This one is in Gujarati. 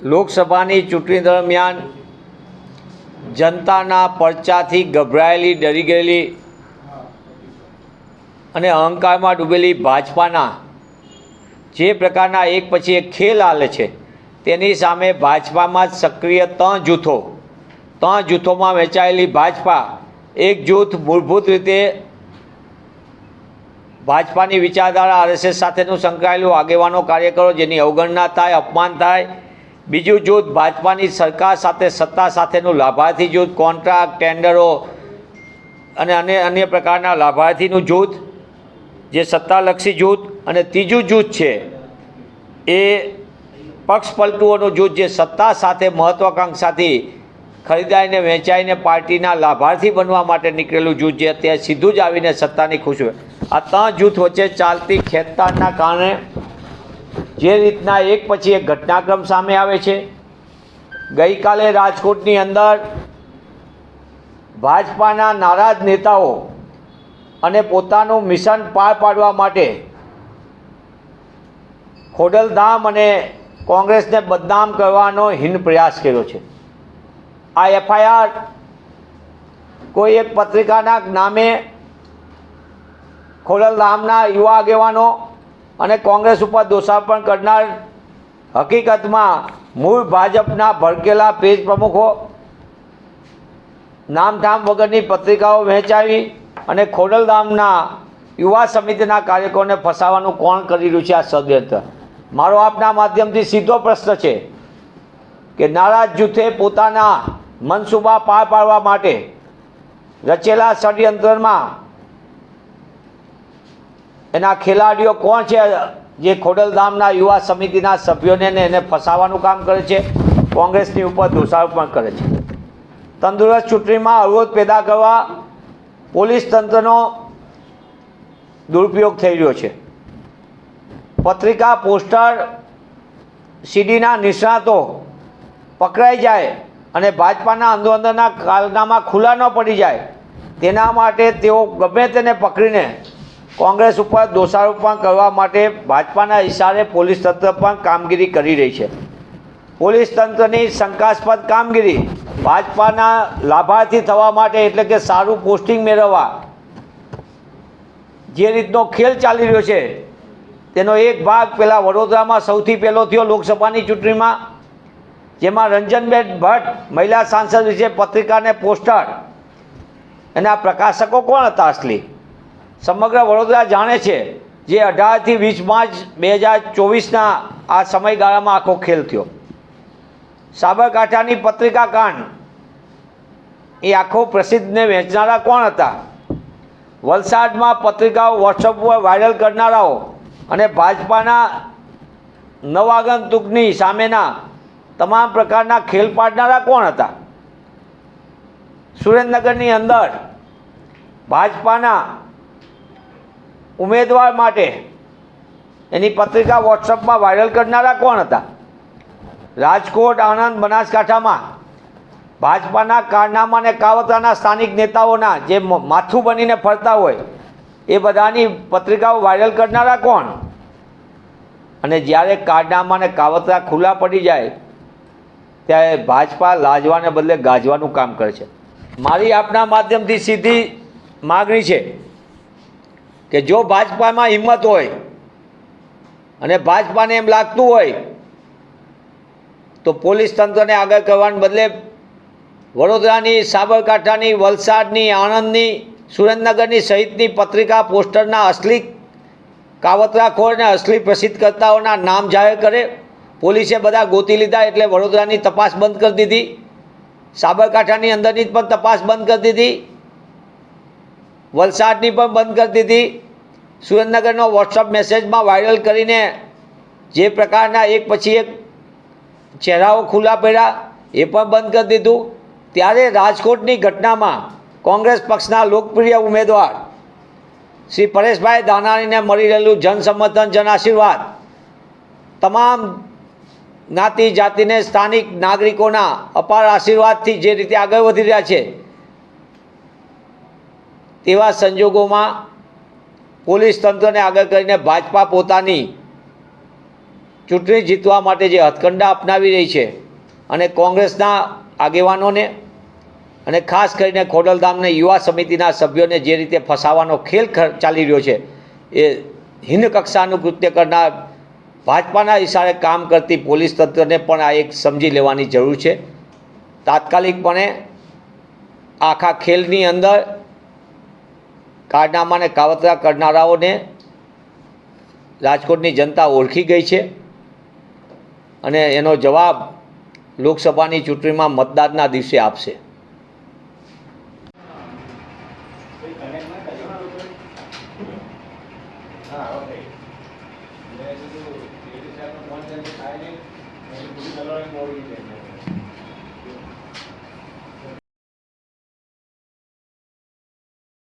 લોકસભાની ચૂંટણી દરમિયાન જનતાના પરચાથી ગભરાયેલી, ડરી ગયેલી અને અહંકારમાં ડૂબેલી ભાજપાના જે પ્રકારના એક પછી એક ખેલ હાલે છે તેની સામે ભાજપામાં જ સક્રિય ત્રણ જૂથોમાં વહેંચાયેલી ભાજપા એક જૂથ મૂળભૂત રીતે ભાજપાની વિચારધારા આરએસએસ સાથેનું સંકળાયેલું આગેવાનો, કાર્યકરો જેની અવગણના થાય, અપમાન થાય. બીજું જૂથ ભાજપાની સરકાર સાથે, સત્તા સાથેનું લાભાર્થી જૂથ, કોન્ટ્રાક્ટ, ટેન્ડરો અને અન્ય પ્રકારના લાભાર્થીનું જૂથ જે સત્તાલક્ષી જૂથ. અને ત્રીજું જૂથ છે એ પક્ષપલટુઓનું જૂથ જે સત્તા સાથે, મહત્વાકાંક્ષાથી ખરીદાઈને વહેંચાઈને પાર્ટીના લાભાર્થી બનવા માટે નીકળેલું જૂથ જે અત્યારે સીધું જ આવીને સત્તાની ખુશ હોય. આ ત્રણ જૂથ વચ્ચે ચાલતી ખેંચતાણના કારણે જે રીતના એક પછી એક ઘટનાક્રમ સામે આવે છે. ગઈકાલે રાજકોટની અંદર ભાજપાના નારાજ નેતાઓ અને પોતાનું મિશન પાર પાડવા માટે ખોડલધામ અને કોંગ્રેસને બદનામ કરવાનો હીન પ્રયાસ કર્યો છે. આ એફઆઈઆર કોઈ એક પત્રિકાના નામે ખોડલધામના યુવા આગેવાનો અને કોંગ્રેસ ઉપર દોષારોપણ કરનાર હકીકતમાં મૂળ ભાજપના ભડકેલા પેજ પ્રમુખો, નામઠામ વગરની પત્રિકાઓ વહેંચાવી અને ખોડલધામના યુવા સમિતિના કાર્યકરોને ફસાવવાનું કોણ કરી રહ્યું છે આ ષડયંત્ર? મારો આપના માધ્યમથી સીધો પ્રશ્ન છે કે નારાજ જૂથે પોતાના મનસૂબા પાર પાડવા માટે રચેલા ષડયંત્રમાં એના ખેલાડીઓ કોણ છે જે ખોડલધામના યુવા સમિતિના સભ્યોને એને ફસાવાનું કામ કરે છે, કોંગ્રેસની ઉપર દોષારોપણ કરે છે. તંદુરસ્ત ચૂંટણીમાં અવરોધ પેદા કરવા પોલીસ તંત્રનો દુરુપયોગ થઈ રહ્યો છે. પત્રિકા, પોસ્ટર, સીડીના નિષ્ણાતો પકડાઈ જાય અને ભાજપાના અંદરના કારનામા ખુલ્લા ન પડી જાય તેના માટે તેઓ ગમે તેને પકડીને કોંગ્રેસ ઉપર દોષારોપણ કરવા માટે ભાજપાના ઇશારે પોલીસ તંત્ર પણ કામગીરી કરી રહી છે. પોલીસ તંત્રની શંકાસ્પદ કામગીરી ભાજપાના લાભાર્થી થવા માટે, એટલે કે સારું પોસ્ટિંગ મેળવવા જે રીતનો ખેલ ચાલી રહ્યો છે તેનો એક ભાગ પહેલાં વડોદરામાં સૌથી પહેલો થયો લોકસભાની ચૂંટણીમાં, જેમાં રંજનબેન ભટ્ટ મહિલા સાંસદ વિશે પત્રિકાને પોસ્ટર, એના પ્રકાશકો કોણ હતા અસલી? સમગ્ર વડોદરા જાણે છે. જે 18થી 20 માર્ચ 2024ના આ સમયગાળામાં આખો ખેલ થયો. સાબરકાંઠાની પત્રિકા કાંડ એ આખો પ્રસિદ્ધને વેચનારા કોણ હતા? વલસાડમાં પત્રિકાઓ વોટ્સઅપ પર વાયરલ કરનારાઓ અને ભાજપાના નવાગંતુકની સામેના તમામ પ્રકારના ખેલ પાડનારા કોણ હતા? સુરેન્દ્રનગરની અંદર ભાજપાના ઉમેદવાર માટે એની પત્રિકા વોટ્સઅપમાં વાયરલ કરનારા કોણ હતા? રાજકોટ, આણંદ, બનાસકાંઠામાં ભાજપાના કારનામા અને કાવતરાના સ્થાનિક નેતાઓના જે માથું બનીને ફરતા હોય એ બધાની પત્રિકાઓ વાયરલ કરનારા કોણ? અને જ્યારે કારનામા અને કાવતરા ખુલ્લા પડી જાય ત્યારે ભાજપા લાજવાને બદલે ગાજવાનું કામ કરે છે. મારી આપના માધ્યમથી સીધી માગણી છે કે જો ભાજપામાં હિંમત હોય અને ભાજપાને એમ લાગતું હોય તો પોલીસ તંત્રને આગળ કરવાને બદલે વડોદરાની, સાબરકાંઠાની, વલસાડની, આણંદની, સુરેન્દ્રનગરની સહિતની પત્રિકા, પોસ્ટરના અસલી કાવતરાખોર અને અસલી પ્રસિદ્ધ કરતાઓના નામ જાહેર કરે. પોલીસે બધા ગોતી લીધા એટલે વડોદરાની તપાસ બંધ કરી દીધી, સાબરકાંઠાની અંદરની પણ તપાસ બંધ કરી દીધી, વલસાડની પણ બંધ કરી દીધી. સુરેન્દ્રનગરનો વોટ્સઅપ મેસેજમાં વાયરલ કરીને જે પ્રકારના એક પછી એક ચહેરાઓ ખુલ્લા પડ્યા એ પણ બંધ કરી દીધું. ત્યારે રાજકોટની ઘટનામાં કોંગ્રેસ પક્ષના લોકપ્રિય ઉમેદવાર શ્રી પરેશભાઈ ધાનાણીને મળી રહેલું જનસમર્થન, જન આશીર્વાદ, તમામ જ્ઞાતિ જાતિને સ્થાનિક નાગરિકોના અપાર આશીર્વાદથી જે રીતે આગળ વધી રહ્યા છે તેવા સંજોગોમાં પોલીસ તંત્રને આગળ કરીને ભાજપા પોતાની ચૂંટણી જીતવા માટે જે હથકંડા અપનાવી રહી છે અને કોંગ્રેસના આગેવાનોને અને ખાસ કરીને ખોડલધામના યુવા સમિતિના સભ્યોને જે રીતે ફસાવાનો ખેલ ચાલી રહ્યો છે એ હિન્દ કક્ષાનું કૃત્ય કરનાર ભાજપાના ઇશારે કામ કરતી પોલીસ તંત્રને પણ આ એક સમજી લેવાની જરૂર છે. તાત્કાલિકપણે આખા ખેલની અંદર કારનામા અને કાવતરા કરનારાઓને રાજકોટની જનતા ઓળખી ગઈ છે અને એનો જવાબ લોકસભાની ચૂંટણીમાં મતદાનના દિવસે આપશે.